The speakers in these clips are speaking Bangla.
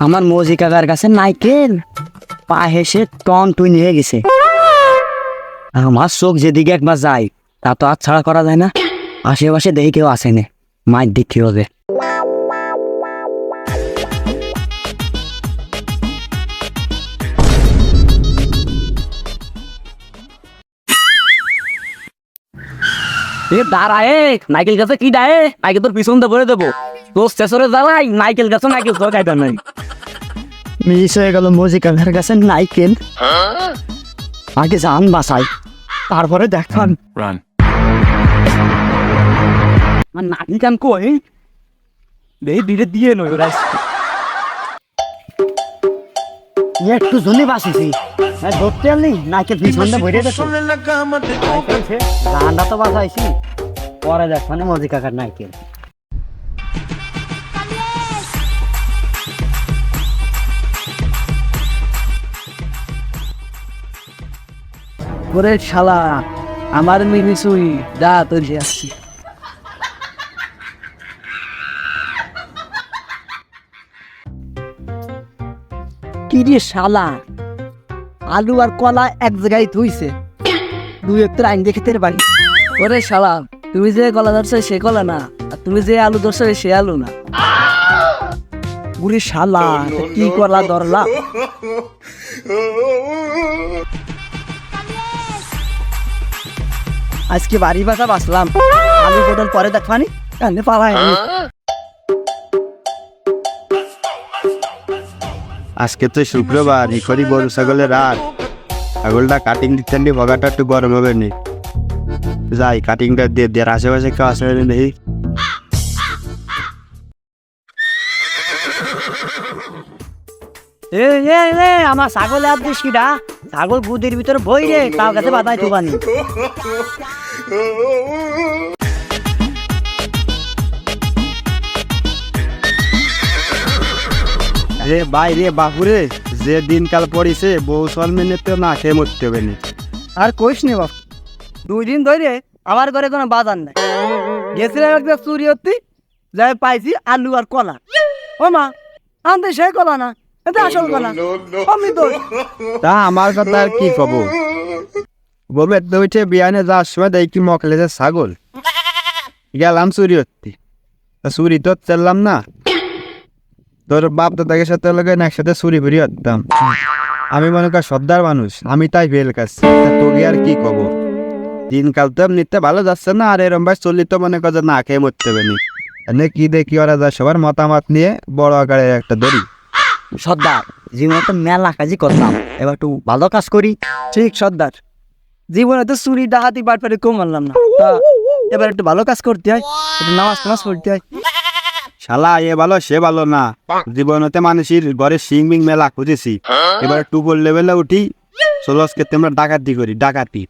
আমার মজি কাকার কাছে নাইকেল পা হেসে টন টুই নিয়ে গেছে। আমার চোখ যেদিকে একবার যায় তা তো আর ছাড়া করা যায় না। আশেপাশে দেখি কেউ আসে না, মায়ের দিক কি হবে। দাঁড়া নাইকেল গাছে কি ডায়ে, নাইকেল তোর পিছন দিয়ে ভরে দেবো। তোর শেষরে জ্বালাই নাইকেল গাছে নাইকেল তো খাইতে নাই। মিস হয়ে গেল মজি কাকার কাছে নাইকেল। আগে যান বাসাই, তারপরে দেখান। আমার নাতি কান কই ধীরে দিয়ে নয় ওরা একটু জন্য বাসিছি ধরতে আনলি নাইকেল পিছনটা ভরে দেবো। গানটা তো বাসাইছি, পরে দেখানে মজি কাকার নাইকেল। ওরে শালা আমার মিমিসুই যা তোর আসছি। কি রে শালা, আলু আর কলা এক জায়গায় ধুইছে, দুই একটা আইন দেখে তের বাড়ি। ওরে শালা তুমি যে কলা ধরছো সে কলা না, আর তুমি যে আলু ধরছো সে আলু না। ওরে শালা কি কলা ধরলা। আজকে বাড়ি বাসা বাসলাম, আলু পটল পরে দেখবানি কানে পালাই। আজকে তো শুক্রবার, ইখরি গরু ছাগলের রাত। ছাগলটা কাটিং দিতে ভগাটা একটু গরম হবে নি, যাই কাটিংটা দিয়ে দেওয়ার আশেপাশে কেউ আসে দেখি। আমার ছাগল আর দিস কিটা, ছাগল বুদির ভিতরে বই রে কাউ কাছে বাদাই তুবানি। রে ভাই রে বাপুরে, যে দিনকাল পড়িছে বউ সলমেনে তো না খেয়ে মরতে হবে নি। আর কইস নি বাপ, 2 দিন ধরে আমার ঘরে কোনো বাজার নাই। গেছিলাম একটা চুরি হতে, যাই পাইছি আলু আর কলা। ও মা আনতে সে কলা না, এটা আসল কলা। আমি তো তা আমার কথা আর কি কব, বউয়ের তো উঠে বিয়ানে যাওয়ার সময় দেখি মকলে যে ছাগল, গেলাম চুরি হতে। চুরি তো চললাম না, তোর বাপ দাদাকে সাথে লাগে একসাথে চুরি ফুরি হতাম। আমি মনে কর সর্দার মানুষ, আমি তাই ফেল কাছি। তোকে আর কি কব, দিনকাল তো এমনিতে ভালো যাচ্ছে না, আর এরম ভাই চললি তো মনে কর যে না খেয়ে মরতে হবে নি। এনে কি দেখি ওরা যায় সবার মতামত নিয়ে বড় আকারে একটা দড়ি। সর্দার জীবনে তো মেলা কাজই করলাম, এবার একটু ভালো কাজ করি। ঠিক সর্দার, জীবনে তো চুরি ডাকাতি বাটপারি কম মানলাম না, তা এবার একটু ভালো কাজ করতে হয়, একটু নামাজ টামাজ পড়তে হয়। শালা এ ভালো সে ভালো না, জীবনতে মানুষের ঘরে সিং বিং মেলা খুঁজেছি, এবার টুপর লেভেলে উঠি। চলসকে তোমরা ডাকাতি করি, ডাকাতি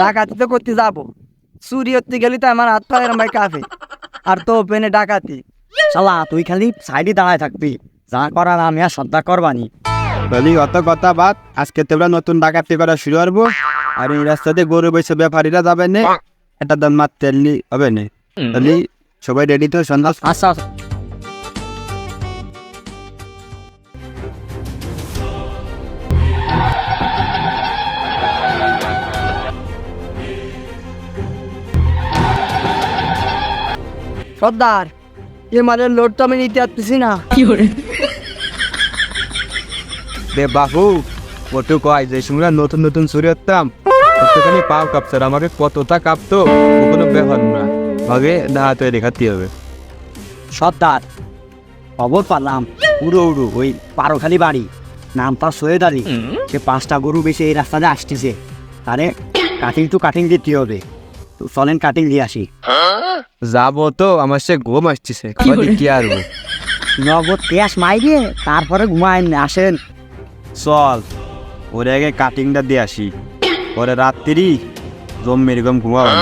ডাকাতি তো করতে যাবো, চুরি হতে গেলি তো আমার হাত পা এরম ভাই কাঁপে, আর তো ওপেনে ডাকাতি। শালা তুই খালি সাইডে দাঁড়ায় থাকবি, যা করার আমি আর শ্রদ্ধা করবানি। বলি অত কথা বাদ, আজকে তোমরা নতুন ডাকাতি করা শুরু করবো। আর এই রাস্তাতে গরু বৈশে ব্যাপারীরা যাবে না, এটা দাম মারতে হবে না। বলি সবাই রেডি তো সন্ধ্যা। আচ্ছা সর্দার, এ মালের লোড তো আমি নিতে পারতেছি না। রে বাবু ওটু কয় যে সময় নতুন নতুন চুরি হতাম, কতখানি পাও কাঁপছে, আমাকে কতটা কাঁপতো ও কোনো ব্যাপার না, আগে দাঁড়াতে দেখাতে হবে। সর্দার খবর পারলাম উড়ো উড়ো ওই পারোখালি বাড়ি, নাম তার সৈয়দ আলী, সে 5টা গরু বেশি এই রাস্তাতে আসতেছে। আরে কাটিং টু কাটিং দিতে হবে, তো চলেন কাটিং দিয়ে আসি। যাবো তো, আমার সে ঘুম আসছে, কি আর নগদ ক্যাশ মাইরে তারপরে ঘুমায় আসেন। চল ওরে আগে কাটিংটা দিয়ে আসি, পরে রাত্রি জম এরকম ঘুমাবো।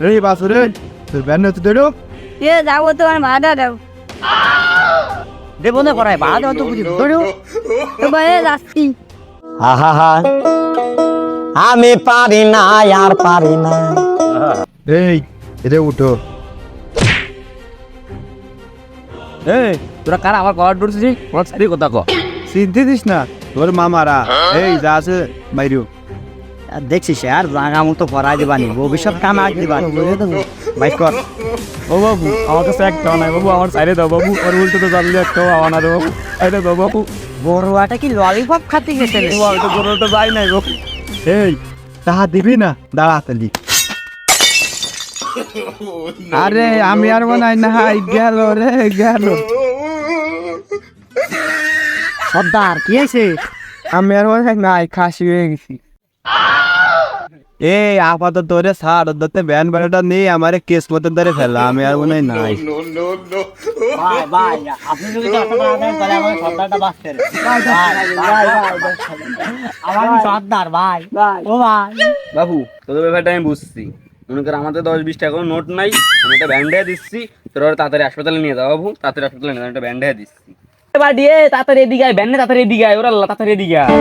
এই বাসুরে তোর ব্যান তো দেড়ো এ যাবো তোমার ভাড়া দাও। দেবো না করায় ভাড়া দেওয়া তো বুঝি ধরো তোমার যাচ্ছি। হা হা হা আমি পারি না আর পারি না। এই এটা উঠো। এই তোরা কারা আমার কলার ধরছিস আমার সারি কথা ক চিনতে দিস না তোর মামারা। এই যা আছে বাইরেও। দেখছিস আর জাগা মতো পড়াই দিবানি ভবিষ্যৎ কামে আগ দিবানি বাইক কর। ও বাবু আমার কাছে একটাও নাই বাবু, আমার সাইডে দাও বাবু, আর উল্টো তো জানলে একটাও আওয়া না রে বাবু, সাইডে দাও বাবু। বড়ুয়াটা কি ললিপপ খাতে গেছে রে? ও আমি তো গরুটা যাই নাই বাবু। এই তাহা দিবি না দাঁড়াতালি। আরে আমি আর বানাই না, হাই গেল রে গেল। সর্দার কি হয়েছে? আমি আর বানাই নাই, খাসি হয়ে গেছি। এই আপাতত তোরে সার ধরতে ব্যান বাড়াটা নেই, আমারে কেস মতো ধরে ফেলা। আমি আর বানাই নাই। ভাই ভাই আপনি যদি 10 টাকা দেন তাহলে আমাকে সর্দারটা বাঁচতে রে। আমার সর্দার ভাই ও ভাই। বাবু তোদের ব্যাপারটা আমি বুঝছি, মনে কর আমাদের 10-20 টাকা কোনো নোট নাই, আমি একটা ব্যান্ডেজ দিচ্ছি, তোর তাড়াতাড়ি হাসপাতালে নিয়ে যাও বাবু, তাড়াতাড়ি হাসপাতালে নিয়ে যাও, একটা ব্যান্ডেজ দিচ্ছি। এবার দিয়ে তাড়াতাড়ি এদিকে আয়, ব্যান্ডে তাড়াতাড়ি এদিকে আয়, ওরা তাড়াতাড়ি এদিকে আয়।